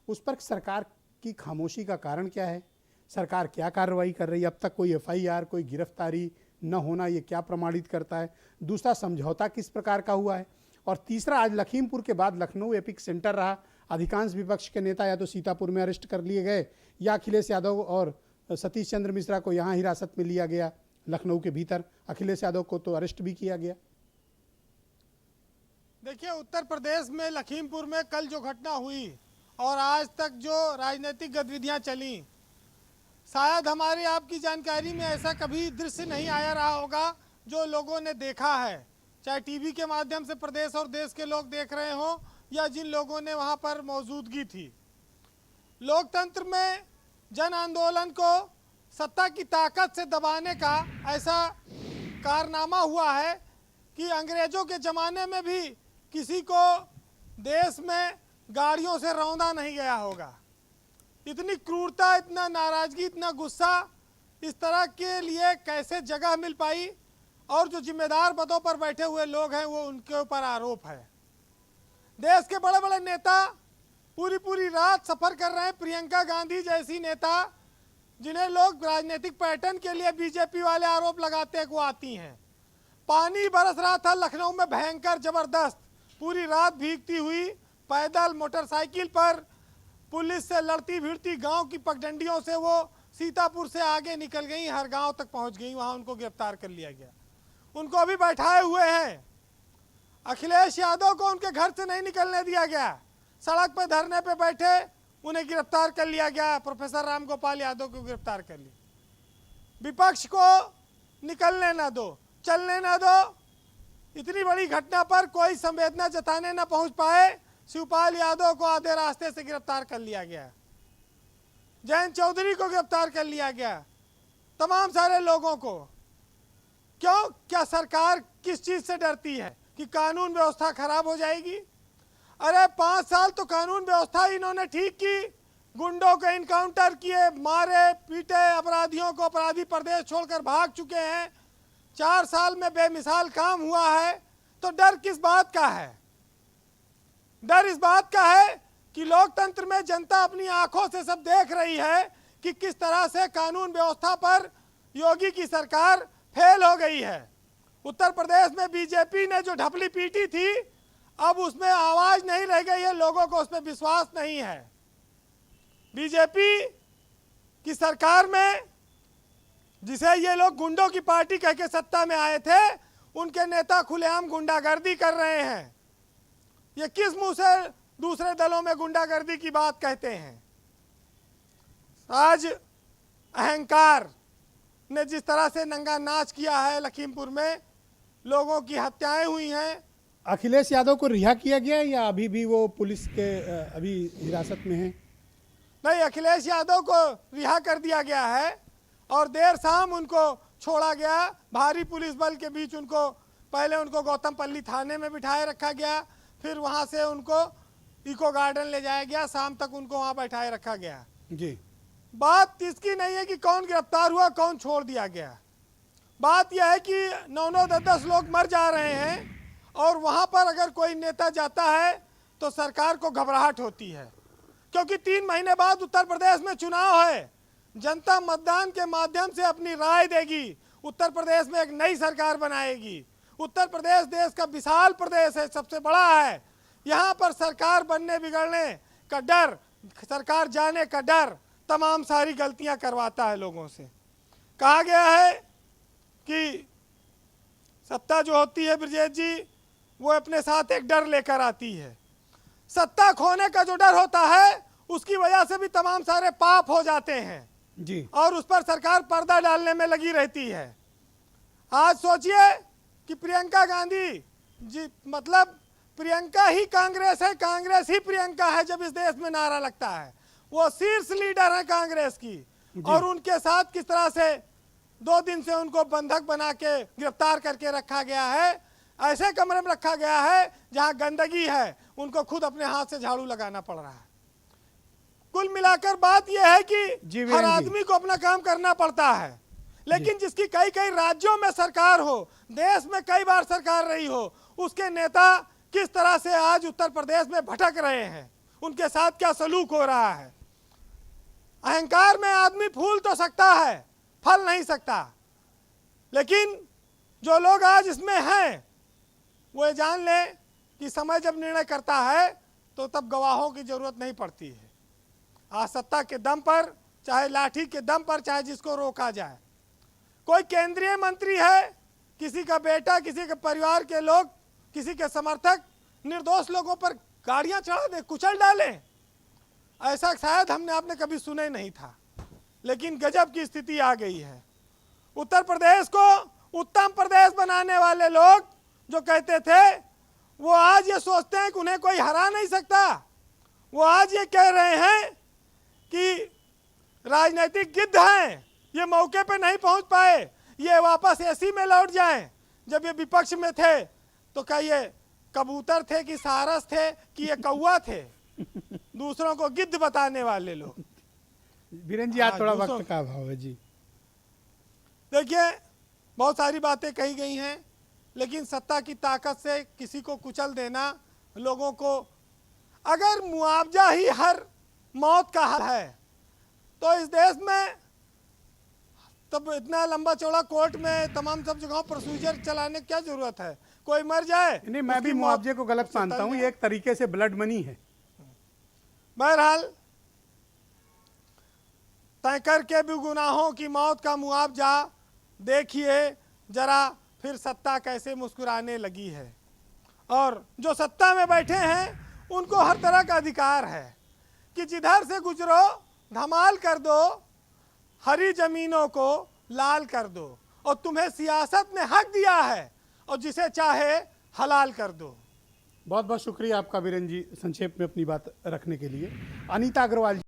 उस पर सरकार की खामोशी का कारण क्या है? सरकार क्या कार्रवाई कर रही है? अब तक कोई एफआईआर, कोई गिरफ्तारी न होना ये क्या प्रमाणित करता है? दूसरा, समझौता किस प्रकार का हुआ है? और तीसरा, आज लखीमपुर के बाद लखनऊ एपिक सेंटर रहा। अधिकांश विपक्ष के नेता या तो सीतापुर में अरेस्ट कर लिए गए या अखिलेश यादव और सतीश चंद्र मिश्रा को यहाँ हिरासत में लिया गया। लखनऊ के भीतर अखिलेश यादव को तो अरेस्ट भी किया गया। देखिए, उत्तर प्रदेश में लखीमपुर में कल जो घटना हुई और आज तक जो राजनीतिक गतिविधियां चली, शायद हमारी आपकी जानकारी में ऐसा कभी दृश्य नहीं आया रहा होगा जो लोगों ने देखा है, चाहे टीवी के माध्यम से प्रदेश और देश के लोग देख रहे हों या जिन लोगों ने वहां पर मौजूदगी थी। लोकतंत्र में जन आंदोलन को सत्ता की ताकत से दबाने का ऐसा कारनामा हुआ है कि अंग्रेजों के ज़माने में भी किसी को देश में गाड़ियों से रौंदा नहीं गया होगा। इतनी क्रूरता, इतना नाराज़गी, इतना गुस्सा इस तरह के लिए कैसे जगह मिल पाई? और जो जिम्मेदार पदों पर बैठे हुए लोग हैं वो उनके ऊपर आरोप है। देश के बड़े बड़े नेता पूरी रात सफ़र कर रहे हैं। प्रियंका गांधी जैसी नेता, जिन्हें लोग राजनीतिक पैटर्न के लिए बीजेपी वाले आरोप लगाते हैं, वो आती हैं। पानी बरस रहा था लखनऊ में भयंकर ज़बरदस्त, पूरी रात भीगती हुई पैदल मोटरसाइकिल पर पुलिस से लड़ती भिड़ती गांव की पगडंडियों से वो सीतापुर से आगे निकल गई, हर गांव तक पहुंच गई। वहां उनको गिरफ्तार कर लिया गया। उनको अभी बैठाए हुए हैं। अखिलेश यादव को उनके घर से नहीं निकलने दिया गया, सड़क पर धरने पे बैठे उन्हें गिरफ्तार कर लिया गया। प्रोफेसर राम गोपाल यादव को गिरफ्तार कर लिया। विपक्ष को निकलने ना दो, चलने ना दो। इतनी बड़ी घटना पर कोई संवेदना जताने ना पहुंच पाए। शिवपाल यादव को आधे रास्ते से गिरफ्तार कर लिया गया। जयंत चौधरी को गिरफ्तार कर लिया गया। तमाम सारे लोगों को क्यों? क्या सरकार किस चीज से डरती है कि कानून व्यवस्था खराब हो जाएगी? अरे 5 साल तो कानून व्यवस्था इन्होंने ठीक की, गुंडों को इनकाउंटर किए, मारे पीटे, अपराधियों को अपराधी प्रदेश छोड़कर भाग चुके हैं। 4 साल में बेमिसाल काम हुआ है। तो डर किस बात का है? डर इस बात का है कि लोकतंत्र में जनता अपनी आंखों से सब देख रही है कि किस तरह से कानून व्यवस्था पर योगी की सरकार फेल हो गई है। उत्तर प्रदेश में बीजेपी ने जो ढपली पीटी थी, अब उसमें आवाज नहीं रह गई है, लोगों को उसमें विश्वास नहीं है। बीजेपी की सरकार में, जिसे ये लोग गुंडों की पार्टी कह के सत्ता में आए थे, उनके नेता खुलेआम गुंडागर्दी कर रहे हैं। ये किस मुंह से दूसरे दलों में गुंडागर्दी की बात कहते हैं? आज अहंकार ने जिस तरह से नंगा नाच किया है, लखीमपुर में लोगों की हत्याएं हुई हैं। अखिलेश यादव को रिहा किया गया या अभी भी वो पुलिस के अभी हिरासत में हैं? नहीं, अखिलेश यादव को रिहा कर दिया गया है और देर शाम उनको छोड़ा गया। भारी पुलिस बल के बीच उनको पहले गौतमपल्ली थाने में बिठाए रखा गया, फिर वहां से उनको इको गार्डन ले जाया गया, शाम तक उनको वहां बैठाए रखा गया। जी, बात इसकी नहीं है कि कौन गिरफ्तार हुआ, कौन छोड़ दिया गया। बात यह है कि 9-9, 10-10 लोग मर जा रहे हैं और वहां पर अगर कोई नेता जाता है तो सरकार को घबराहट होती है, क्योंकि 3 महीने बाद उत्तर प्रदेश में चुनाव है। जनता मतदान के माध्यम से अपनी राय देगी। उत्तर प्रदेश में एक नई सरकार बनाएगी। उत्तर प्रदेश देश का विशाल प्रदेश है, सबसे बड़ा है। यहाँ पर सरकार बनने बिगड़ने का डर, सरकार जाने का डर तमाम सारी गलतियां करवाता है लोगों से। कहा गया है कि सत्ता जो होती है ब्रजेश जी, वो अपने साथ एक डर लेकर आती है। सत्ता खोने का जो डर होता है, उसकी वजह से भी तमाम सारे पाप हो जाते हैं जी, और उस पर सरकार पर्दा डालने में लगी रहती है। आज सोचिए कि प्रियंका गांधी जी, मतलब प्रियंका ही कांग्रेस है, कांग्रेस ही प्रियंका है। जब इस देश में नारा लगता है, वो शीर्ष लीडर है कांग्रेस की, और उनके साथ किस तरह से 2 दिन से उनको बंधक बना के गिरफ्तार करके रखा गया है। ऐसे कमरे में रखा गया है जहां गंदगी है, उनको खुद अपने हाथ से झाड़ू लगाना पड़ रहा है। कुल मिलाकर बात यह है कि हर आदमी को अपना काम करना पड़ता है, लेकिन जिसकी कई राज्यों में सरकार हो, देश में कई बार सरकार रही हो, उसके नेता किस तरह से आज उत्तर प्रदेश में भटक रहे हैं, उनके साथ क्या सलूक हो रहा है। अहंकार में आदमी फूल तो सकता है, फल नहीं सकता। लेकिन जो लोग आज इसमें हैं वो ये जान ले कि समय जब निर्णय करता है तो तब गवाहों की जरूरत नहीं पड़ती है। आज सत्ता के दम पर, चाहे लाठी के दम पर, चाहे जिसको रोका जाए, कोई केंद्रीय मंत्री है, किसी का बेटा, किसी के परिवार के लोग, किसी के समर्थक निर्दोष लोगों पर गाड़ियां चढ़ा दे, कुचल डालें, ऐसा शायद हमने आपने कभी सुना ही नहीं था। लेकिन गजब की स्थिति आ गई है। उत्तर प्रदेश को उत्तम प्रदेश बनाने वाले लोग जो कहते थे, वो आज ये सोचते हैं कि उन्हें कोई हरा नहीं सकता। वो आज ये कह रहे हैं कि राजनीतिक गिद्ध हैं, ये मौके पे नहीं पहुंच पाए, ये वापस एसी में लौट जाएं। जब ये विपक्ष में थे तो क्या ये कबूतर थे कि सारस थे कि ये कौवा थे? दूसरों को गिद्ध बताने वाले लोग। बीरेन जी, आज थोड़ा वक्त का अभाव है जी। देखिए, बहुत सारी बातें कही गई हैं, लेकिन सत्ता की ताकत से किसी को कुचल देना, लोगों को, अगर मुआवजा ही हर मौत का हल है तो इस देश में तब इतना लंबा चौड़ा कोर्ट में तमाम सब जगहों प्रोसीजर चलाने की क्या जरूरत है? कोई मर जाए, नहीं, मैं भी मुआवजे को गलत मानता हूँ, ये एक तरीके से ब्लड मनी है। बहरहाल, तय करके भी गुनाहों की मौत का मुआवजा देखिए जरा फिर सत्ता कैसे मुस्कुराने लगी है। और जो सत्ता में बैठे हैं उनको हर तरह का अधिकार है कि जिधर से गुजरो धमाल कर दो, हरी जमीनों को लाल कर दो, और तुम्हें सियासत ने हक दिया है और जिसे चाहे हलाल कर दो। बहुत बहुत शुक्रिया आपका बीरेन जी, संक्षेप में अपनी बात रखने के लिए। अनीता अग्रवाल जी।